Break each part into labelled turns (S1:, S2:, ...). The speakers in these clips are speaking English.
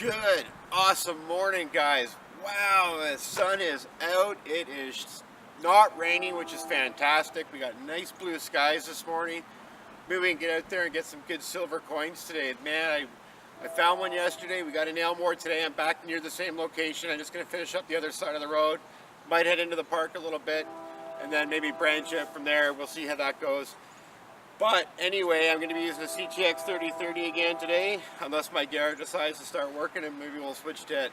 S1: Good, awesome morning, guys. Wow, the sun is out. It is not raining, which is fantastic. We got nice blue skies this morning. Maybe we can get out there and get some good silver coins today. Man, I found one yesterday. We got an Elmore today. I'm back near the same location. I'm just going to finish up the other side of the road. Might head into the park a little bit and then maybe branch out from there. We'll see how that goes. But anyway, I'm going to be using the CTX 3030 again today, unless my gear decides to start working, and maybe we'll switch to it.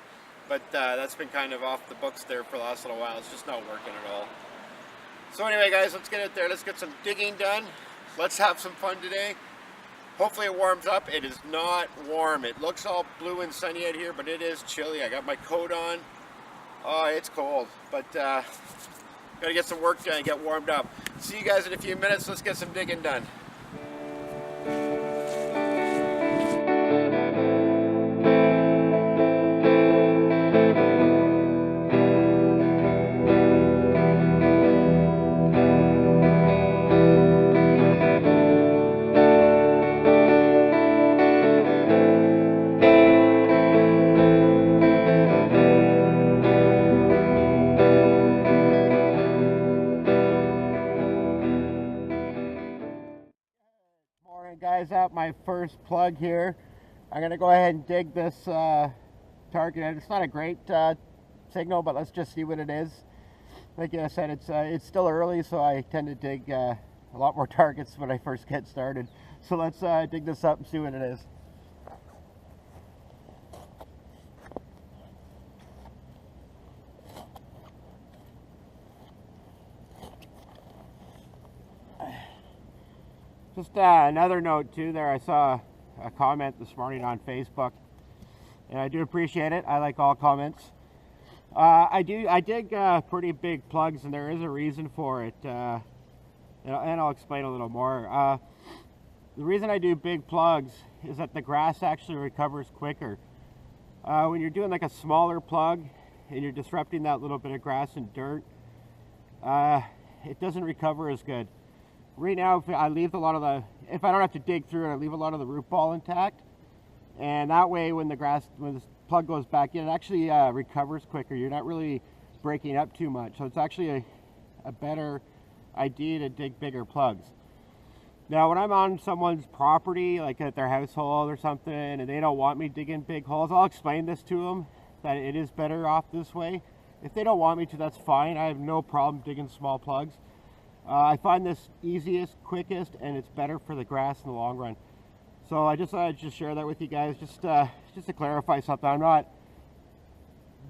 S1: But that's been kind of off the books there for the last little while. It's just not working at all. So anyway, guys, let's get out there. Let's get some digging done. Let's have some fun today. Hopefully it warms up. It is not warm. It looks all blue and sunny out here, but it is chilly. I got my coat on. Oh, it's cold, but got to get some work done and get warmed up. See you guys in a few minutes. Let's get some digging done. Guys, out my first plug here. I'm gonna go ahead and dig this target. It's not a great signal, but let's just see what it is. Like I said, it's still early, so I tend to dig a lot more targets when I first get started. So let's dig this up and see what it is. Just another note too there, I saw a comment this morning on Facebook, and I do appreciate it. I like all comments. I dig pretty big plugs, and there is a reason for it, and I'll explain a little more. The reason I do big plugs is that the grass actually recovers quicker. When you're doing like a smaller plug and you're disrupting that little bit of grass and dirt, it doesn't recover as good. Right now, if I leave if I don't have to dig through it, I leave a lot of the root ball intact, and that way when the plug goes back in, it actually recovers quicker. You're not really breaking up too much, so it's actually a better idea to dig bigger plugs. Now, when I'm on someone's property, like at their household or something, and they don't want me digging big holes, I'll explain this to them, that it is better off this way. If they don't want me to, that's fine. I have no problem digging small plugs. I find this easiest, quickest, and it's better for the grass in the long run. So I just thought I'd share that with you guys, just to clarify something.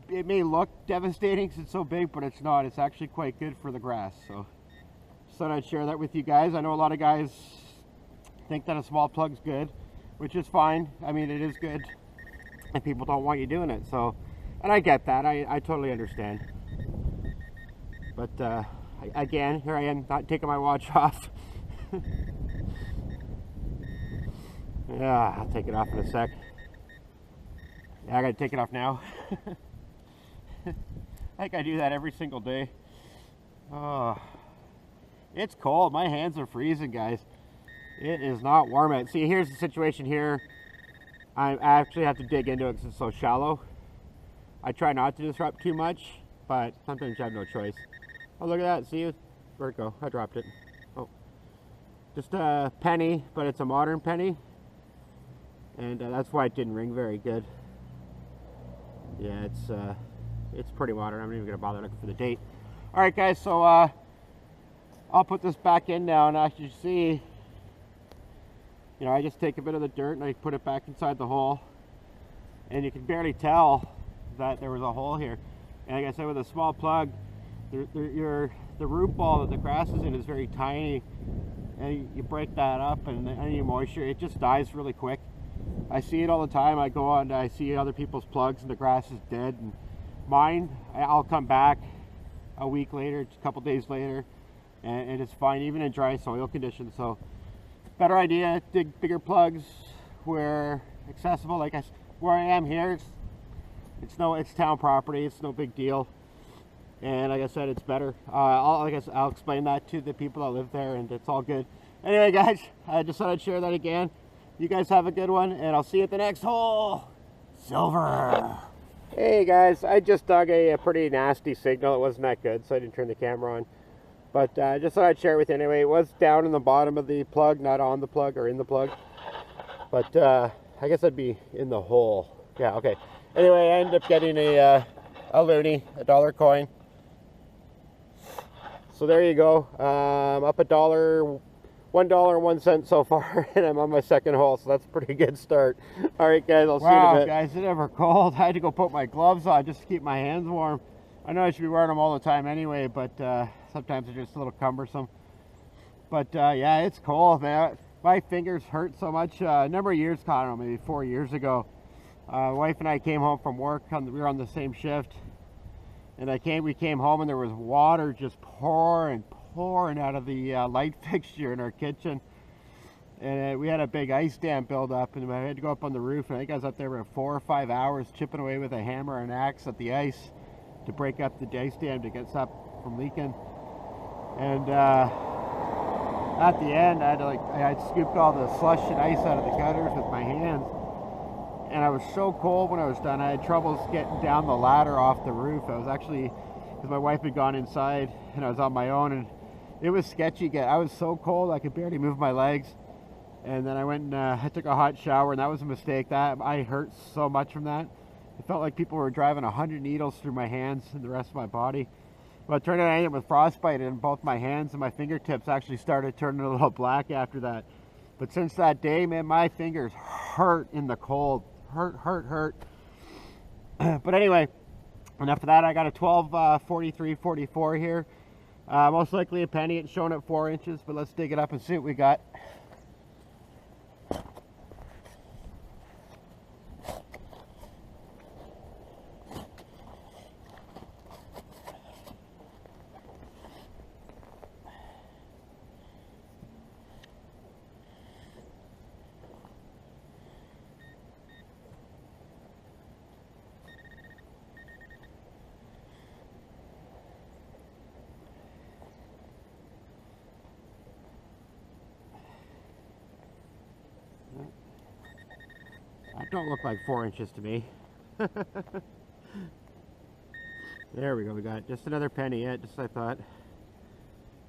S1: It may look devastating because it's so big, but it's not. It's actually quite good for the grass. So just thought I'd share that with you guys. I know a lot of guys think that a small plug's good, which is fine. I mean, it is good, and people don't want you doing it. So, and I get that. I totally understand. But again, here I am, not taking my watch off. Yeah, I'll take it off in a sec. Yeah, I gotta take it off now. I think I do that every single day. Oh, it's cold. My hands are freezing, guys. It is not warm out. See, here's the situation here. I actually have to dig into it because it's so shallow. I try not to disrupt too much, but sometimes you have no choice. Oh, look at that. See it? Where'd it go? I dropped it. Oh. Just a penny, but it's a modern penny. And that's why it didn't ring very good. Yeah, it's pretty modern. I'm not even going to bother looking for the date. Alright, guys, so I'll put this back in now, and as you see, you know, I just take a bit of the dirt and I put it back inside the hole. And you can barely tell that there was a hole here. And like I said, with a small plug, the root ball that the grass is in is very tiny, and you break that up, and any moisture, it just dies really quick. I see it all the time. I go on, I see other people's plugs and the grass is dead, and mine, I'll come back a week later, a couple days later, and it's fine, even in dry soil conditions. So better idea, dig bigger plugs where accessible. Like where I am here, it's town property, it's no big deal. And like I said, it's better. I'll explain that to the people that live there, and it's all good. Anyway, guys, I just thought I'd share that again. You guys have a good one, and I'll see you at the next hole. Silver. Hey guys, I just dug a pretty nasty signal. It wasn't that good, so I didn't turn the camera on. But just thought I'd share it with you anyway. It was down in the bottom of the plug, not on the plug or in the plug. But I guess I'd be in the hole. Yeah, okay. Anyway, I ended up getting a loonie, a dollar coin. So there you go. Up $1.01 so far, and I'm on my second hole, so that's a pretty good start. All right, guys, I'll see you in a bit. Guys, it's never cold. I had to go put my gloves on just to keep my hands warm. I know I should be wearing them all the time anyway, but sometimes they're just a little cumbersome. But yeah, it's cold, man. My fingers hurt so much. A number of years, I don't know, maybe 4 years ago, wife and I came home from work. We were on the same shift, and we came home, and there was water just pouring out of the light fixture in our kitchen, and we had a big ice dam build up, and I had to go up on the roof, and I think I was up there for 4 or 5 hours chipping away with a hammer and axe at the ice to break up the ice dam to get stuff from leaking. And at the end, I had scooped all the slush and ice out of the gutters with my hands, and I was so cold when I was done. I had troubles getting down the ladder off the roof. I was actually, because my wife had gone inside and I was on my own, and it was sketchy. I was so cold I could barely move my legs. And then I went and I took a hot shower, and that was a mistake. I hurt so much from that. It felt like people were driving 100 needles through my hands and the rest of my body. Well, it turned out I ended up with frostbite, and both my hands and my fingertips actually started turning a little black after that. But since that day, man, my fingers hurt in the cold. Hurt. But anyway, enough of that. I got a 12.43.44 here. Most likely a penny. It's showing at 4 inches, but let's dig it up and see what we got. That don't look like 4 inches to me. There we go. We got just another penny. Yeah, just as I thought.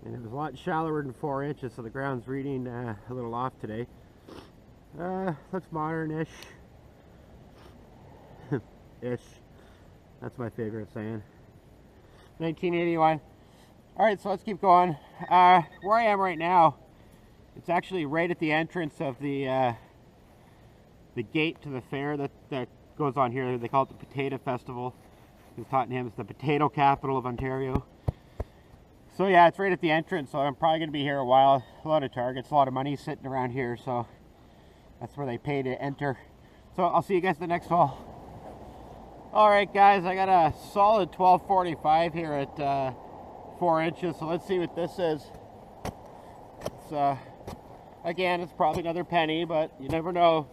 S1: And it was a lot shallower than 4 inches, so the ground's reading a little off today. Looks modern-ish. Ish. That's my favorite saying. 1981. All right, so let's keep going. Where I am right now, it's actually right at the entrance of the gate to the fair that goes on here. They call it the Potato Festival, because Tottenham is the potato capital of Ontario. So yeah, it's right at the entrance, so I'm probably going to be here a while. A lot of targets, a lot of money sitting around here, so that's where they pay to enter. So I'll see you guys at the next hole. Alright guys, I got a solid 12.45 here at 4 inches, so let's see what this is. It's, again, it's probably another penny, but you never know.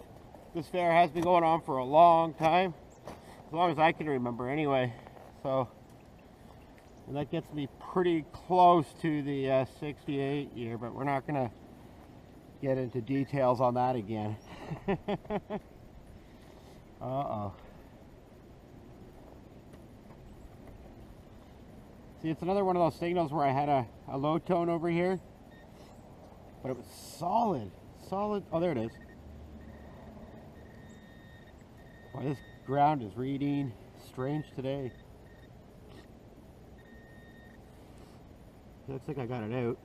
S1: This fair has been going on for a long time, as long as I can remember anyway. So, and that gets me pretty close to the 68 year, but we're not going to get into details on that again. Uh-oh. See, it's another one of those signals where I had a low tone over here, but it was solid. Oh, there it is. Boy, this ground is reading strange today. Looks like I got it out.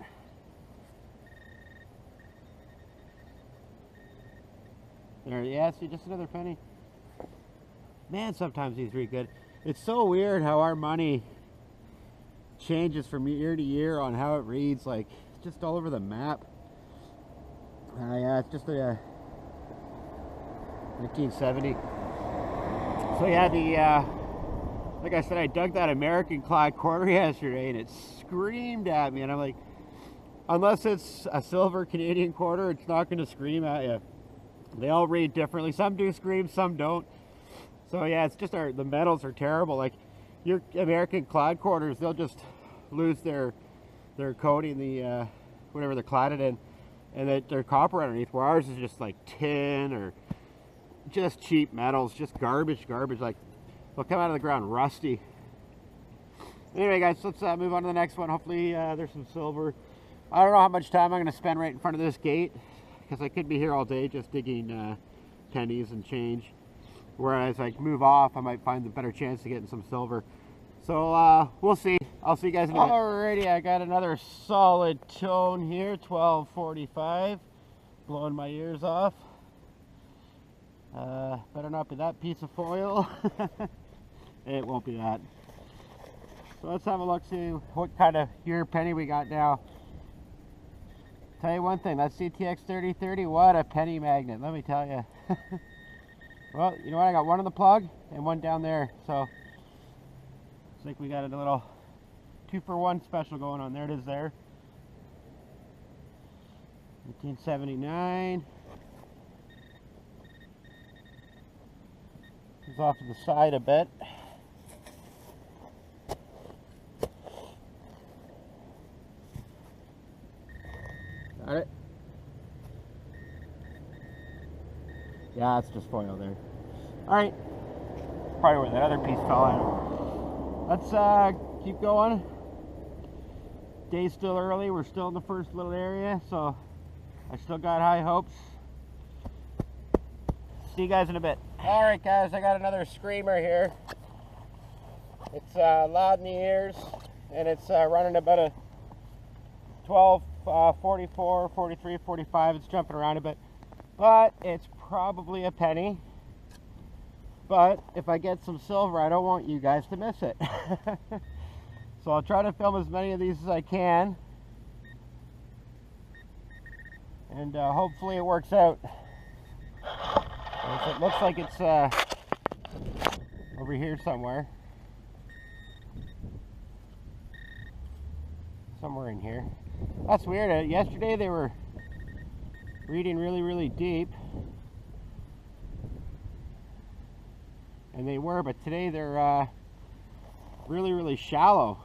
S1: There, yeah, see, just another penny. Man, sometimes these read good. It's so weird how our money changes from year to year on how it reads. Like, it's just all over the map. Yeah, it's just a 1970. So yeah, like I said, I dug that American clad quarter yesterday, and it screamed at me, and I'm like, unless it's a silver Canadian quarter, it's not going to scream at you. They all read differently. Some do scream, some don't. So yeah, it's just the metals are terrible. Like your American clad quarters, they'll just lose their coating, the whatever they're cladded in, and they're copper underneath, where ours is just like tin or just cheap metals, just garbage, like they'll come out of the ground rusty. Anyway, guys, let's move on to the next one. Hopefully there's some silver. I don't know how much time I'm going to spend right in front of this gate, because I could be here all day just digging pennies and change. Whereas I move off, I might find a better chance of getting some silver. So we'll see. I'll see you guys in a bit. Alrighty, I got another solid tone here, 1245. Blowing my ears off. Better not be that piece of foil. It won't be that. So let's have a look, see what kind of year penny we got now. Tell you one thing, that CTX 3030, what a penny magnet, let me tell you. Well, you know what, I got one on the plug and one down there, so looks like we got a little 2-for-1 special going on. There it is there. 1979. It's off to the side a bit. Got it? Yeah, it's just foil there. Alright. Probably where that other piece fell out. Let's keep going. Day's still early. We're still in the first little area, so I still got high hopes. See you guys in a bit. Alright guys, I got another screamer here. It's loud in the ears, and it's running about a 12, 44, 43, 45. It's jumping around a bit, but it's probably a penny. But if I get some silver, I don't want you guys to miss it. So I'll try to film as many of these as I can, and hopefully it works out. It looks like it's over here somewhere. Somewhere in here. That's weird. Yesterday they were reading really, really deep. And they were, but today they're really, really shallow.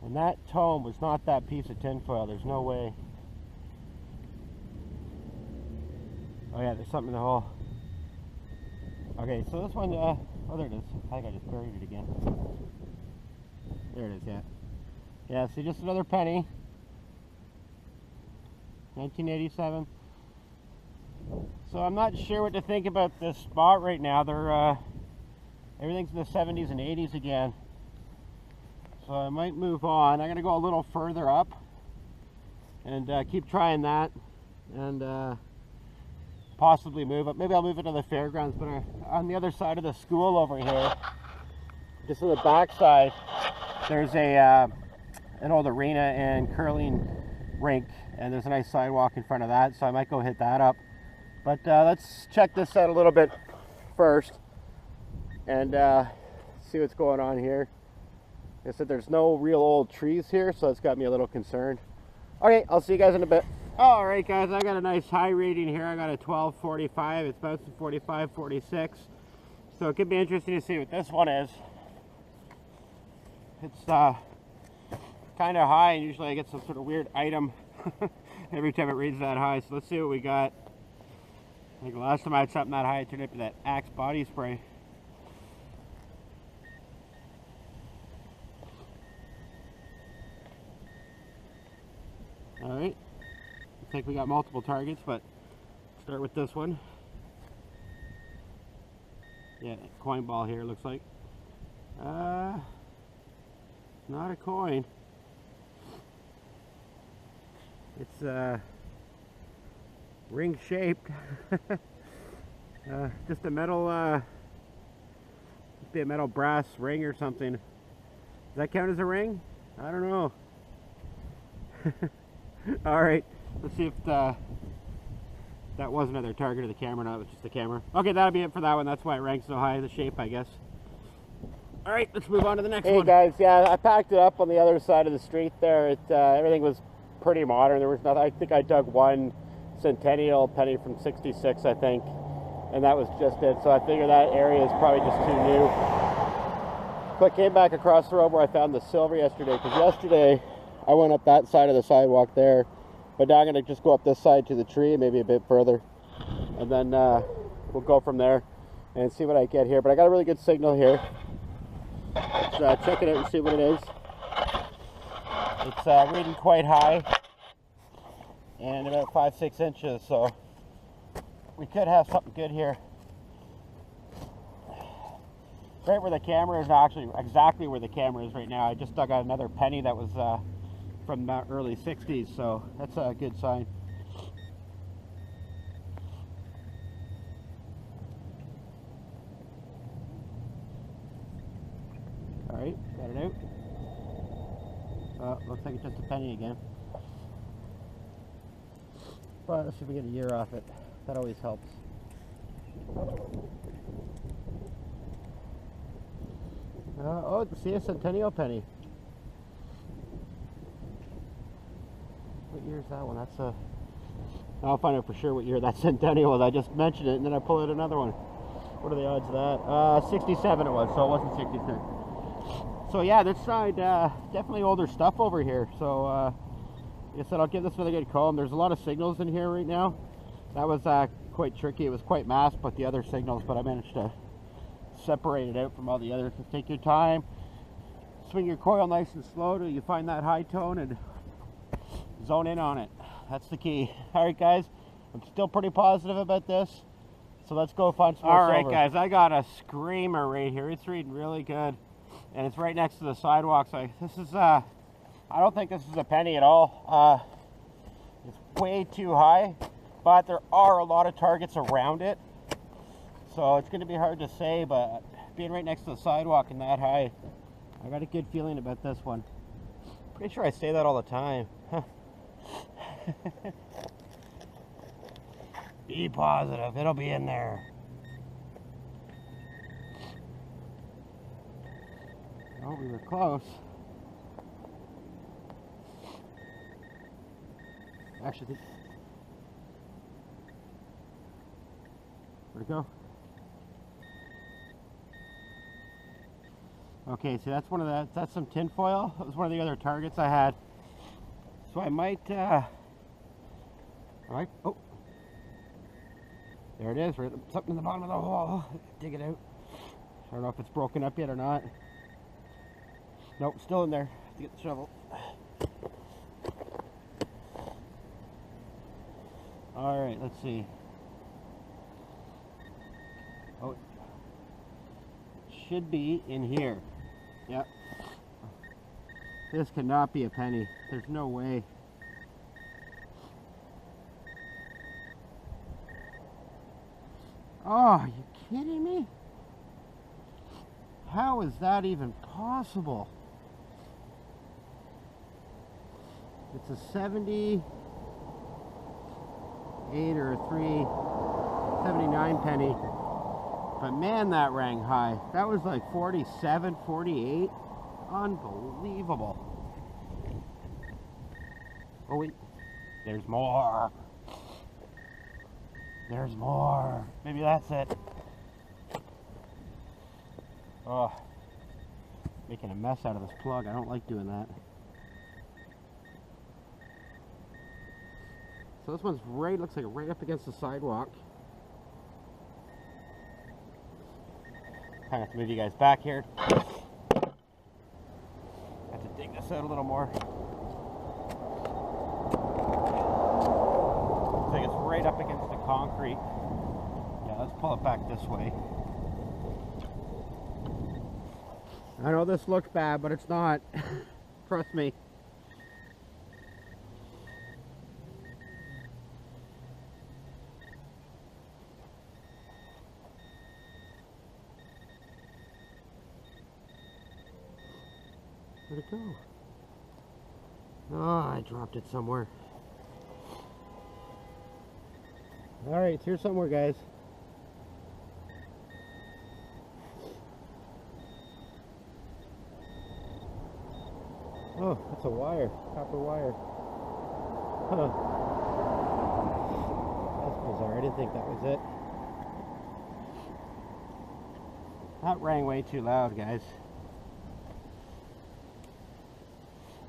S1: And that tome was not that piece of tinfoil. There's no way. Oh yeah, there's something in the hole. Okay, so this one, oh there it is. I think I just buried it again. There it is, yeah. Yeah, see, just another penny. 1987. So I'm not sure what to think about this spot right now. They're everything's in the 70s and 80s again. So I might move on. I'm gonna go a little further up and keep trying that, and possibly move up. Maybe I'll move it to the fairgrounds, but on the other side of the school over here, just on the back side, there's a an old arena and curling rink, and there's a nice sidewalk in front of that, so I might go hit that up. But let's check this out a little bit first and see what's going on here. Like I said, there's no real old trees here, so it's got me a little concerned. Okay, I'll see you guys in a bit. Alright guys, I got a nice high rating here. I got a 1245. It's bouncing 45, 46. So it could be interesting to see what this one is. It's kind of high, and usually I get some sort of weird item every time it reads that high. So let's see what we got. I think the last time I had something that high, it turned into that Axe body spray. Alright. Looks like we got multiple targets, but start with this one. Yeah, coin ball here, looks like. Not a coin. It's ring shaped. Just a metal be a metal brass ring or something. Does that count as a ring? I don't know. Alright, let's see if that was another target of the camera, not just the camera. Okay, that'll be it for that one. That's why it ranks so high, the shape, I guess. Alright, let's move on to the next one. Hey guys, yeah, I packed it up on the other side of the street there. Everything was pretty modern. There was nothing. I think I dug one centennial penny from 66, I think, and that was just it. So I figured that area is probably just too new. So I came back across the road where I found the silver yesterday, because yesterday I went up that side of the sidewalk there, but now I'm going to just go up this side to the tree, maybe a bit further, and then we'll go from there and see what I get here. But I got a really good signal here. Let's check it out and see what it is. It's reading quite high and about 5-6 inches, so we could have something good here. Right where the camera is, actually exactly where the camera is right now. I just dug out another penny that was from the early 60s, so that's a good sign. Alright, got it out. Looks like it's just a penny again. But let's see if we get a year off it. That always helps. Oh, see, a centennial penny. What year is that one? That's a... I'll find out for sure what year that centennial was. I just mentioned it and then I pull out another one. What are the odds of that? 67 it was, so it wasn't 63. So yeah, this side, definitely older stuff over here. So, like I said, I'll give this another good comb. There's a lot of signals in here right now. That was quite tricky. It was quite masked, but the other signals, but I managed to separate it out from all the others. Just take your time, swing your coil nice and slow till you find that high tone and zone in on it. That's the key. All right, guys, I'm still pretty positive about this, so let's go find some more silver. All right, guys, I got a screamer right here. It's reading really good, and it's right next to the sidewalk. So this is I don't think this is a penny at all. It's way too high, but there are a lot of targets around it, so it's going to be hard to say. But being right next to the sidewalk and that high, I got a good feeling about this one. Pretty sure I say that all the time. Be positive, it'll be in there. Oh, we were close. Actually, where'd it go? Okay, so that's one of the, that's some tin foil. That was one of the other targets I had. So I might, oh, there it is, right, something in the bottom of the hole. Dig it out. I don't know if it's broken up yet or not. Nope, still in there. Have to get the shovel. All right, let's see. Oh, it should be in here. Yep. This cannot be a penny. There's no way. Oh, are you kidding me? How is that even possible? It's a 78 or a 379 penny. But man, that rang high. That was like 47, 48. Unbelievable. Oh wait, there's more. There's more. Maybe that's it. Oh, making a mess out of this plug. I don't like doing that. So this one's right, looks like right up against the sidewalk. Kind of have to move you guys back here. Have to dig this out a little more. Looks like it's right up against the concrete. Yeah, let's pull it back this way. I know this looks bad, but it's not. Trust me. Where'd it go? Oh, I dropped it somewhere. Alright, it's here somewhere, guys. Oh, that's a wire. Copper wire. Huh. That's bizarre. I didn't think that was it. That rang way too loud, guys.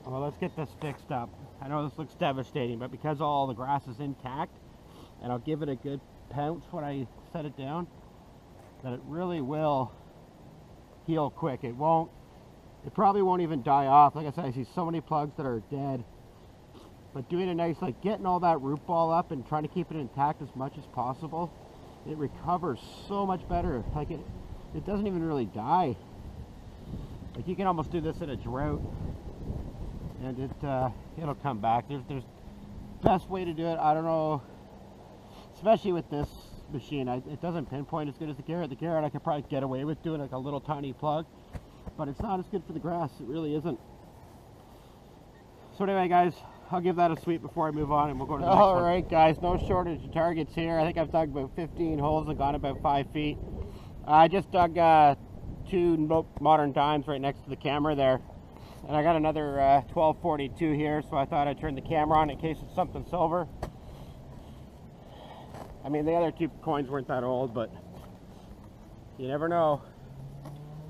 S1: Well, let's get this fixed up. I know this looks devastating, but because all the grass is intact, and I'll give it a good pounce when I set it down, that it really will heal quick. It probably won't even die off. Like I said, I see so many plugs that are dead. But doing a nice, like getting all that root ball up and trying to keep it intact as much as possible, it recovers so much better. Like it doesn't even really die. Like you can almost do this in a drought and it'll come back. There's best way to do it. I don't know, especially with this machine. It doesn't pinpoint as good as the Garrett. The Garrett I could probably get away with doing like a little tiny plug, but it's not as good for the grass. It really isn't. So anyway, guys, I'll give that a sweep before I move on, and we'll go to the next one. All right, guys, no shortage of targets here. I think I've dug about 15 holes and gone about 5 feet. I just dug 2 modern dimes right next to the camera there, and I got another 1242 here, so I thought I'd turn the camera on in case it's something silver. I mean, the other 2 coins weren't that old, but you never know.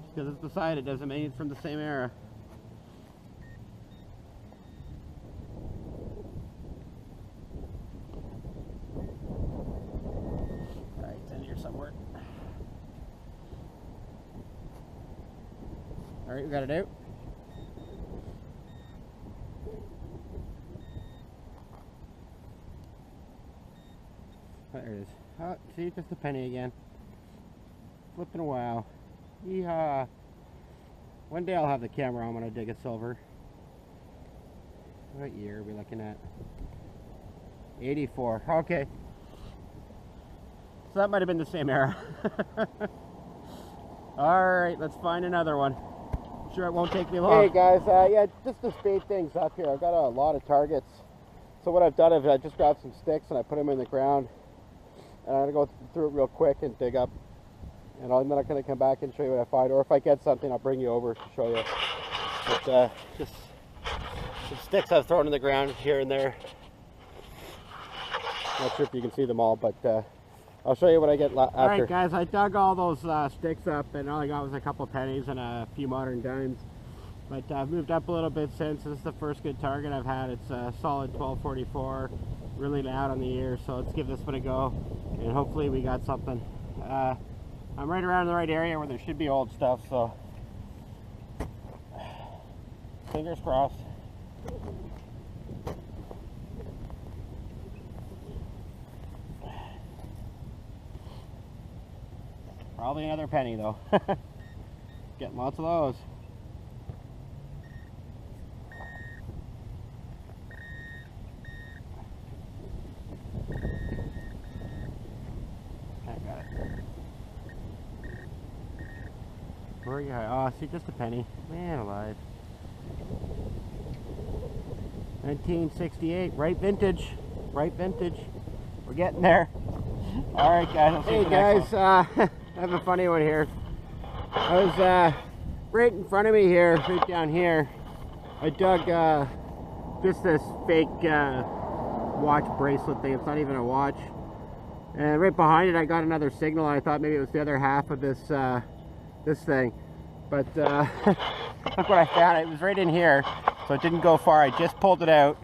S1: Just because it's beside it doesn't mean it's from the same era. Alright, it's in here somewhere. Alright, we got it out. There it is. Oh, see, just a penny again. Flipping a wow. Yeehaw. One day I'll have the camera on when I dig a silver. What year are we looking at? 84. Okay. So that might have been the same era. Alright, let's find another one. I'm sure it won't take me long. Hey guys, yeah, just to speed things up here, I've got a lot of targets. So what I've done is I just grabbed some sticks and I put them in the ground. And I'm going to go through it real quick and dig up. And then I'm going to come back and show you what I find. Or if I get something, I'll bring you over to show you. But just some sticks I've thrown in the ground here and there. Not sure if you can see them all, but I'll show you what I get after. Alright guys, I dug all those sticks up, and all I got was a couple pennies and a few modern dimes. But I've moved up a little bit since. This is the first good target I've had. It's a solid 1244, really loud on the ear, so let's give this one a go, and hopefully we got something. I'm right around the right area where there should be old stuff, so fingers crossed. Probably another penny though. Getting lots of those. Where are you? Oh, see, just a penny. Man alive. 1968. Right vintage. Right vintage. We're getting there. Alright, guys. I'll see you next one. I have a funny one here. I was right in front of me here, right down here. I dug just this fake watch bracelet thing. It's not even a watch. And right behind it, I got another signal. I thought maybe it was the other half of this this thing, but look what I found. It was right in here, so it didn't go far. I just pulled it out,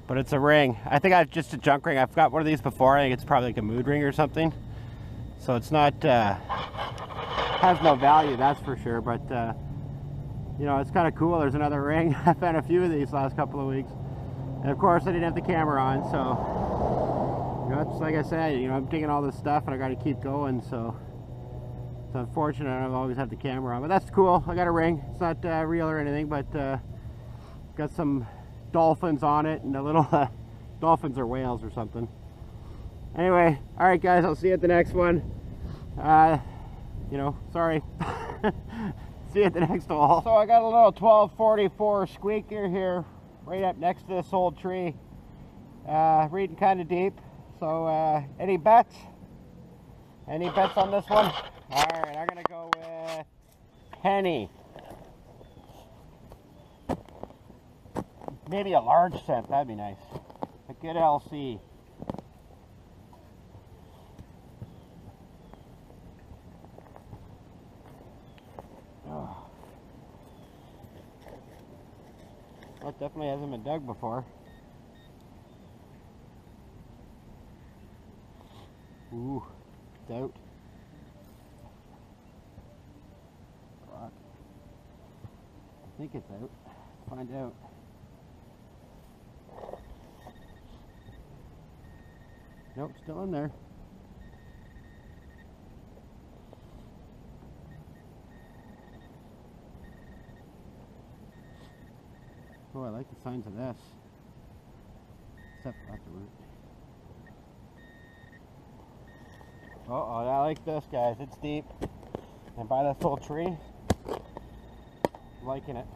S1: but it's a ring. I think I've just a junk ring. I've got one of these before. I think it's probably like a mood ring or something, so it's not has no value, that's for sure, but you know, it's kind of cool. There's another ring. I found a few of these last couple of weeks, and of course I didn't have the camera on, so you know, it's like I said, you know, I'm digging all this stuff and I got to keep going, so it's unfortunate I've always had the camera on, but that's cool. I got a ring. It's not real or anything, but got some dolphins on it and a little dolphins or whales or something. Anyway, all right guys, I'll see you at the next one. You know, sorry. See you at the next hole. So I got a little 1244 squeaker here right up next to this old tree. Reading kind of deep. So any bets? Any bets on this one? Alright, I'm gonna go with penny. Maybe a large cent, that'd be nice. A good LC. Oh. Well, it definitely hasn't been dug before. Ooh, it's out. Rock. I think it's out. Let's find out. Nope, still in there. Oh, I like the signs of this. Except at the root. Uh-oh, I like this, guys. It's deep. And by this little tree, I'm liking it.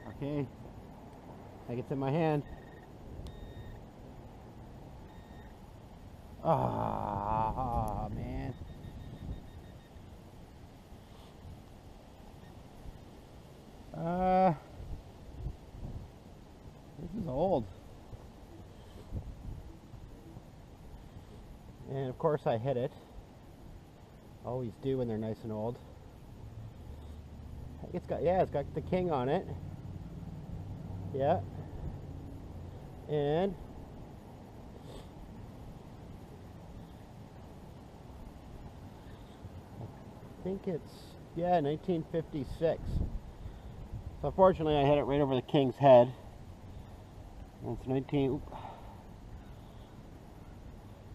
S1: Okay. I think it's in my hand. Ah, man. This is old. And of course I hit it. Always do when they're nice and old. It's got the king on it. Yeah. And I think it's 1956. So unfortunately I hit it right over the king's head. And it's I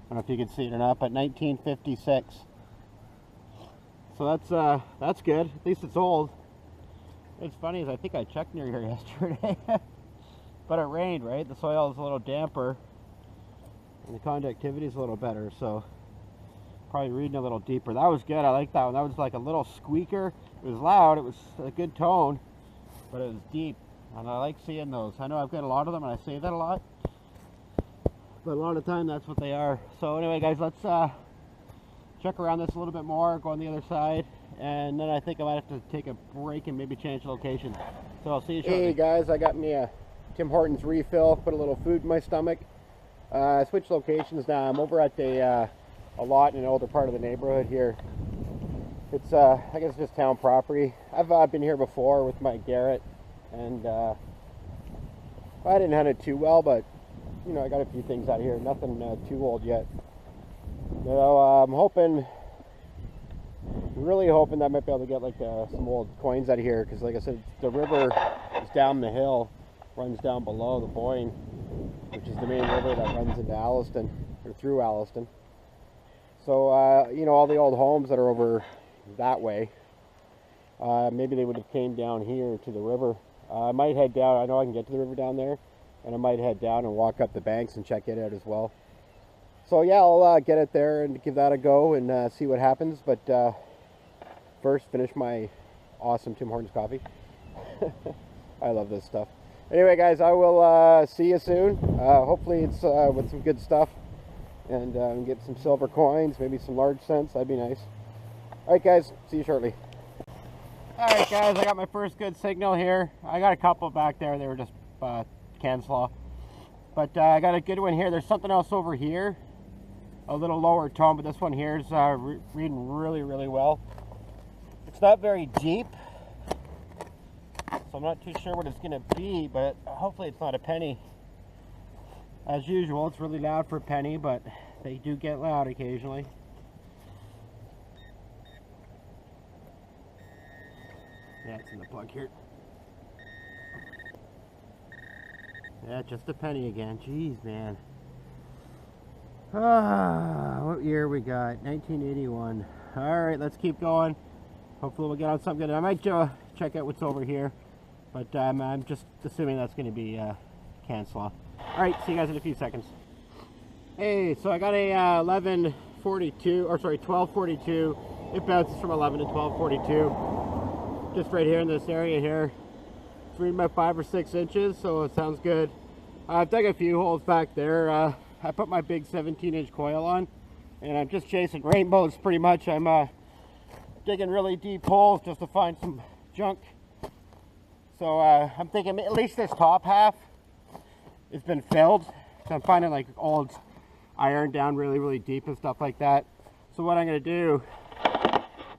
S1: don't know if you can see it or not, but 1956. So that's good. At least it's old. What's funny is I think I checked near here yesterday, but it rained, right? The soil is a little damper, and the conductivity is a little better, so probably reading a little deeper. That was good. I like that one. That was like a little squeaker. It was loud. It was a good tone, but it was deep, and I like seeing those. I know I've got a lot of them, and I say that a lot, but a lot of the time that's what they are. So anyway, guys, let's check around this a little bit more, go on the other side, and then I think I might have to take a break and maybe change location. So I'll see you shortly. Hey guys, I got me a Tim Hortons refill, put a little food in my stomach. I switched locations now. I'm over at a lot in an older part of the neighborhood here. It's I guess just town property. I've been here before with my Garrett, and I didn't hunt it too well, but you know, I got a few things out here. Nothing too old yet. You know, I'm really hoping that I might be able to get like some old coins out of here, because like I said, the river is down the hill, runs down below the Boyne, which is the main river that runs into Alliston, or through Alliston. So, you know, all the old homes that are over that way, maybe they would have came down here to the river. I might head down. I know I can get to the river down there, and I might head down and walk up the banks and check it out as well. So yeah, I'll get it there and give that a go and see what happens. But first, finish my awesome Tim Hortons coffee. I love this stuff. Anyway, guys, I will see you soon. Hopefully it's with some good stuff, and get some silver coins, maybe some large cents. That'd be nice. All right, guys, see you shortly. All right, guys, I got my first good signal here. I got a couple back there. They were just can slaw. But I got a good one here. There's something else over here, a little lower tone, but this one here is reading really, really well. It's not very deep, so I'm not too sure what it's going to be, but hopefully it's not a penny. As usual, it's really loud for a penny, but they do get loud occasionally. Yeah, it's in the plug here. Yeah, just a penny again. Jeez, man. What year we got? 1981. Alright, let's keep going. Hopefully we'll get on something good. I might check out what's over here, but I'm just assuming that's going to be can slaw. Alright, see you guys in a few seconds. Hey, so I got a 1242. It bounces from 11 to 1242. Just right here in this area here. It's reading about 5 or 6 inches, so it sounds good. I've dug a few holes back there. I put my big 17-inch coil on, and I'm just chasing rainbows pretty much. I'm digging really deep holes just to find some junk. So I'm thinking at least this top half has been filled. So I'm finding like old iron down really, really deep and stuff like that. So what I'm going to do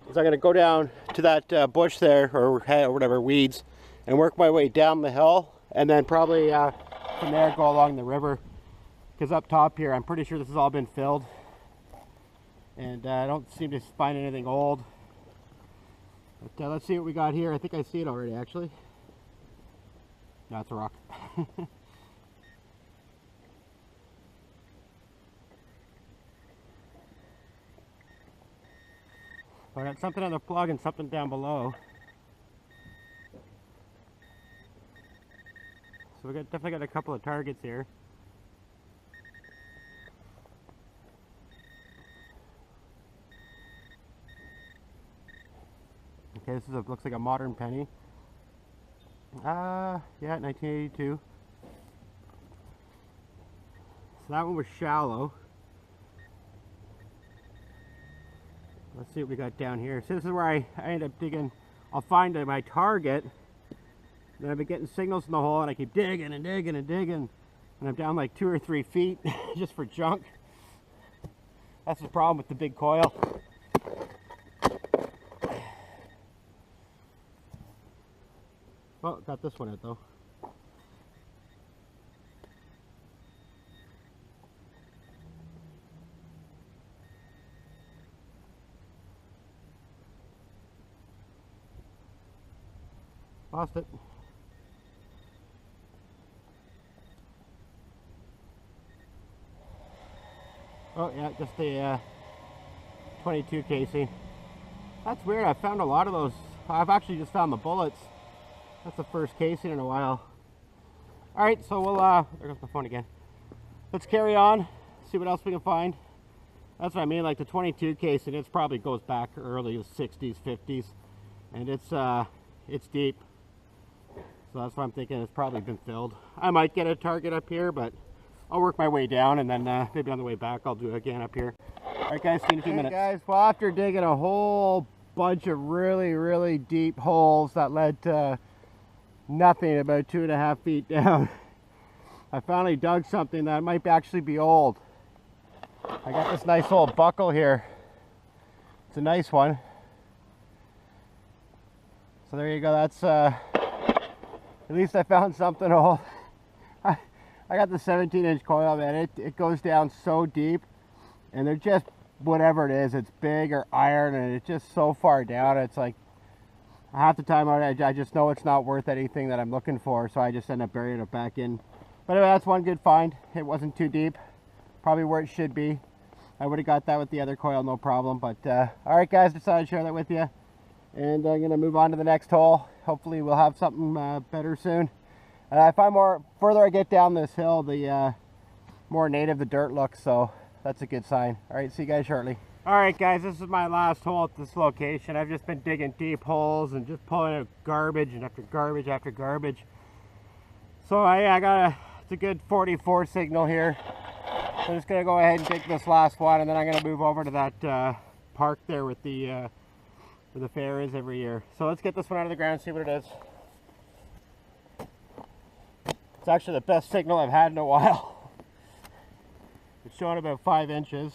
S1: is I'm going to go down to that bush there, or whatever, weeds, and work my way down the hill, and then probably from there go along the river, because up top here, I'm pretty sure this has all been filled. And I don't seem to find anything old. But let's see what we got here. I think I see it already, actually. No, it's a rock. I got something on the plug and something down below. So we definitely got a couple of targets here. Okay, this is looks like a modern penny. Yeah, 1982. So that one was shallow. Let's see what we got down here. So this is where I end up digging. I'll find my target. Then I've been getting signals in the hole, and I keep digging and digging and digging. And I'm down like 2 or 3 feet just for junk. That's the problem with the big coil. Oh, got this one out though. Lost it. Oh yeah, just a 22 casing. That's weird. I found a lot of those. I've actually just found the bullets. That's the first casing in a while. All right, so we'll, there goes my phone again. Let's carry on, see what else we can find. That's what I mean, like the 22 casing, it probably goes back early, the 60s, 50s. And it's deep. So that's what I'm thinking, it's probably been filled. I might get a target up here, but I'll work my way down, and then maybe on the way back, I'll do it again up here. All right, guys, see you in a few minutes. Guys, well, after digging a whole bunch of really deep holes that led to nothing about 2.5 feet down, I finally dug something that might actually be old. I got this nice old buckle here. It's a nice one. So there you go. That's at least I found something old. I got the 17-inch coil, man. It goes down so deep, and they're just whatever it is. It's big or iron, and it's just so far down. It's like half the time I just know it's not worth anything that I'm looking for, so I just end up burying it back in. But anyway, that's one good find. It wasn't too deep, probably where it should be. I would have got that with the other coil, no problem. But all right, guys, decided to share that with you, and I'm gonna move on to the next hole. Hopefully we'll have something better soon. And I find further I get down this hill, the more native the dirt looks, so that's a good sign. All right, see you guys shortly. All right, guys, this is my last hole at this location. I've just been digging deep holes and just pulling out garbage and after garbage after garbage. So it's a good 44 signal here. So I'm just gonna go ahead and dig this last one, and then I'm gonna move over to that park there with the where the fair is every year. So let's get this one out of the ground, see what it is. It's actually the best signal I've had in a while. It's showing about 5 inches.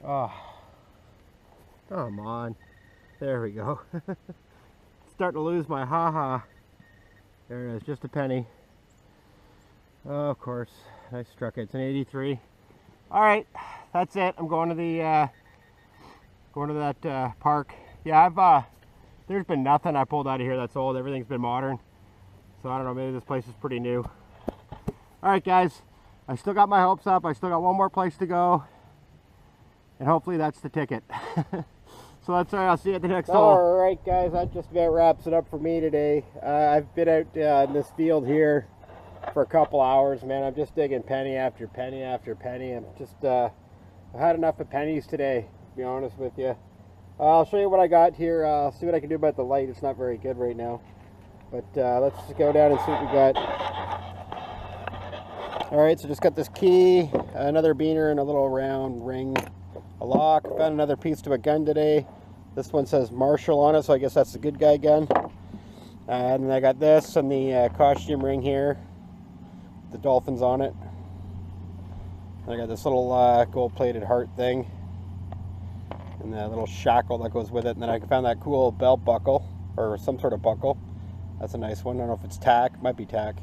S1: Oh, come on. There we go. Starting to lose my ha-ha. There it is, just a penny. Oh, of course, I struck it. It's an 83. All right, that's it. I'm going to the that park. Yeah, there's been nothing I pulled out of here that's old. Everything's been modern. So I don't know, maybe this place is pretty new. All right, guys, I still got my hopes up. I still got one more place to go, and hopefully that's the ticket. So that's all right. I'll see you at the next hole. All right, guys, that just about wraps it up for me today. I've been out in this field here for a couple hours, man. I'm just digging penny after penny after penny. I'm just I've had enough of pennies today, to be honest with you. I'll show you what I got here. I'll see what I can do about the light. It's not very good right now, but let's just go down and see what we got. All right, so just got this key, another beaner, and a little round ring, a lock. Found another piece to a gun today. This one says Marshall on it, so I guess that's the good guy gun. And then I got this and the costume ring here, the dolphins on it. And I got this little gold-plated heart thing.
S2: and the little shackle that goes with it. And then I found that cool belt buckle, or some sort of buckle. That's a nice one. I don't know if it's tack, might be tack.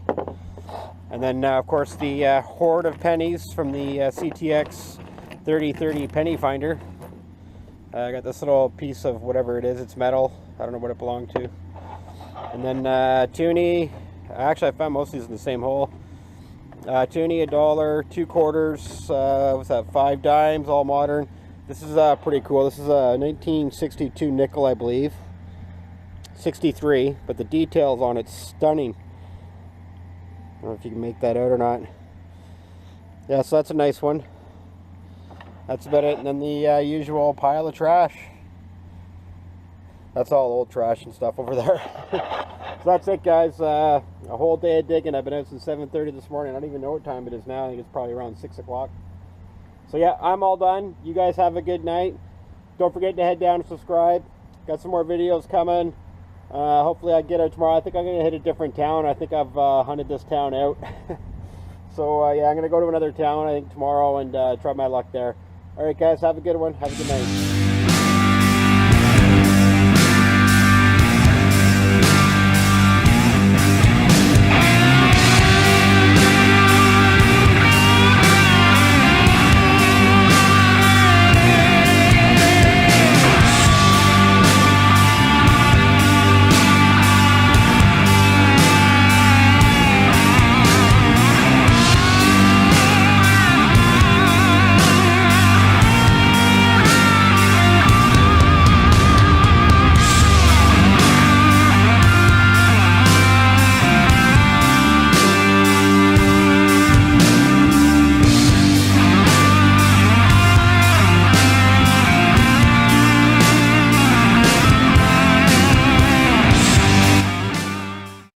S2: And then of course the hoard of pennies from the CTX 3030 penny finder. I got this little piece of whatever it is. It's metal. I don't know what it belonged to. And then toonie. Actually, I found most of these in the same hole. Toonie, $1, 2 quarters. What's that? 5 dimes, all modern. This is pretty cool. This is a 1962 nickel, I believe. 63, but the details on it's stunning. I don't know if you can make that out or not. Yeah, so that's a nice one. That's about it. And then the usual pile of trash. That's all old trash and stuff over there. So that's it, guys. A whole day of digging. I've been out since 7:30 this morning. I don't even know what time it is now. I think it's probably around 6 o'clock. So yeah, I'm all done. You guys have a good night. Don't forget to head down and subscribe. Got some more videos coming. Hopefully I get out tomorrow. I think I'm going to hit a different town. I think I've hunted this town out. So yeah, I'm going to go to another town, I think, tomorrow and try my luck there. Alright guys, have a good one. Have a good night.